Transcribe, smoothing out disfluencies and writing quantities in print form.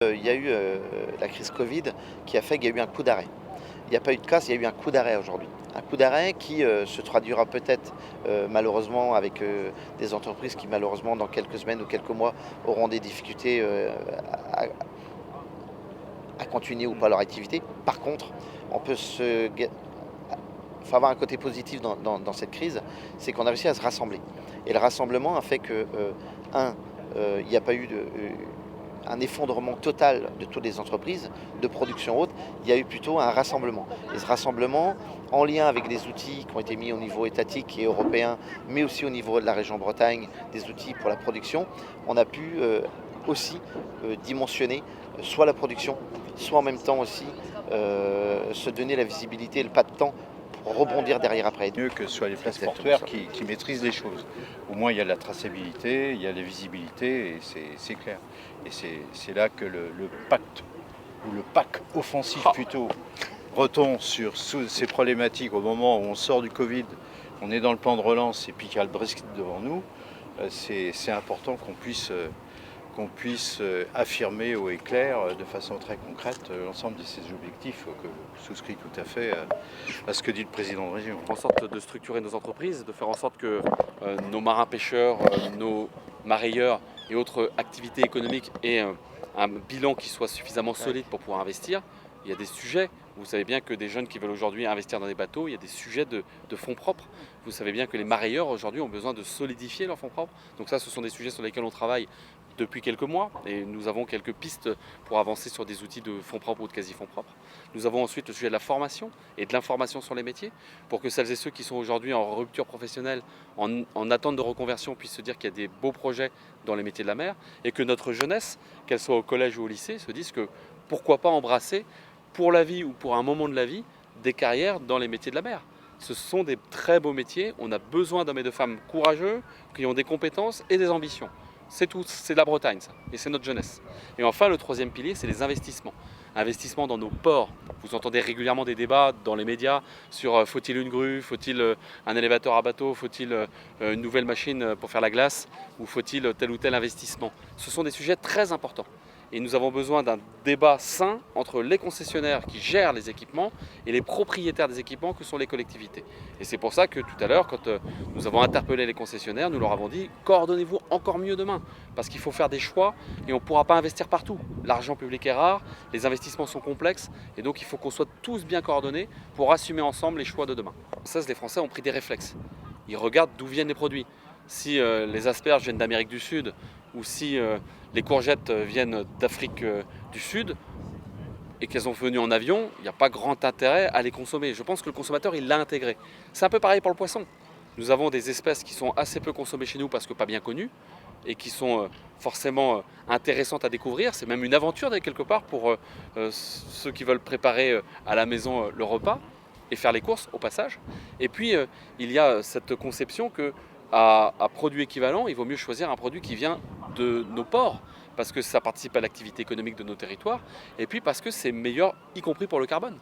Il y a eu la crise Covid qui a fait qu'il y a eu un coup d'arrêt. Il n'y a pas eu de casse, il y a eu un coup d'arrêt aujourd'hui. Un coup d'arrêt qui se traduira peut-être malheureusement avec des entreprises qui malheureusement dans quelques semaines ou quelques mois auront des difficultés à continuer ou pas leur activité. Par contre, on peut faut avoir un côté positif dans cette crise, c'est qu'on a réussi à se rassembler. Et le rassemblement a fait que, il n'y a pas eu un effondrement total de toutes les entreprises de production haute, il y a eu plutôt un rassemblement. Et ce rassemblement, en lien avec des outils qui ont été mis au niveau étatique et européen, mais aussi au niveau de la région Bretagne, des outils pour la production, on a pu aussi dimensionner soit la production, soit en même temps aussi se donner la visibilité et le pas de temps pour rebondir derrière après. Mieux que ce soit les places Exactement portuaires ça. qui maîtrisent les choses. Au moins, il y a la traçabilité, il y a la visibilité, et c'est clair. Et c'est là que le pacte, ou le pack offensif plutôt, retombe sur ces problématiques au moment où on sort du Covid, on est dans le plan de relance et puis qu'il y a le Brexit devant nous. C'est important qu'on puisse affirmer haut et clair de façon très concrète l'ensemble de ces objectifs que je souscris tout à fait à ce que dit le président de région. En sorte de structurer nos entreprises, de faire en sorte que nos marins-pêcheurs, nos marailleurs et autres activités économiques aient un bilan qui soit suffisamment solide pour pouvoir investir. Il y a des sujets, vous savez bien que des jeunes qui veulent aujourd'hui investir dans des bateaux, il y a des sujets de fonds propres. Vous savez bien que les marailleurs aujourd'hui ont besoin de solidifier leurs fonds propres. Donc ça, ce sont des sujets sur lesquels on travaille depuis quelques mois et nous avons quelques pistes pour avancer sur des outils de fonds propres ou de quasi-fonds propres. Nous avons ensuite le sujet de la formation et de l'information sur les métiers pour que celles et ceux qui sont aujourd'hui en rupture professionnelle, en attente de reconversion, puissent se dire qu'il y a des beaux projets dans les métiers de la mer et que notre jeunesse, qu'elle soit au collège ou au lycée, se dise que pourquoi pas embrasser pour la vie ou pour un moment de la vie des carrières dans les métiers de la mer. Ce sont des très beaux métiers, on a besoin d'hommes et de femmes courageux, qui ont des compétences et des ambitions. C'est tout, c'est la Bretagne ça, et c'est notre jeunesse. Et enfin, le troisième pilier, c'est les investissements. Investissements dans nos ports. Vous entendez régulièrement des débats dans les médias sur faut-il une grue, faut-il un élévateur à bateau, faut-il une nouvelle machine pour faire la glace, ou faut-il tel ou tel investissement. Ce sont des sujets très importants. Et nous avons besoin d'un débat sain entre les concessionnaires qui gèrent les équipements et les propriétaires des équipements que sont les collectivités. Et c'est pour ça que tout à l'heure, quand nous avons interpellé les concessionnaires, nous leur avons dit coordonnez-vous encore mieux demain. Parce qu'il faut faire des choix et on ne pourra pas investir partout. L'argent public est rare, les investissements sont complexes et donc il faut qu'on soit tous bien coordonnés pour assumer ensemble les choix de demain. Les Français ont pris des réflexes. Ils regardent d'où viennent les produits. Si les asperges viennent d'Amérique du Sud ou si les courgettes viennent d'Afrique du Sud et qu'elles sont venues en avion, il n'y a pas grand intérêt à les consommer. Je pense que le consommateur, il l'a intégré. C'est un peu pareil pour le poisson. Nous avons des espèces qui sont assez peu consommées chez nous parce que pas bien connues et qui sont forcément intéressantes à découvrir. C'est même une aventure quelque part pour ceux qui veulent préparer à la maison le repas et faire les courses au passage. Et puis il y a cette conception que à produit équivalent, il vaut mieux choisir un produit qui vient de nos ports parce que ça participe à l'activité économique de nos territoires et puis parce que c'est meilleur y compris pour le carbone.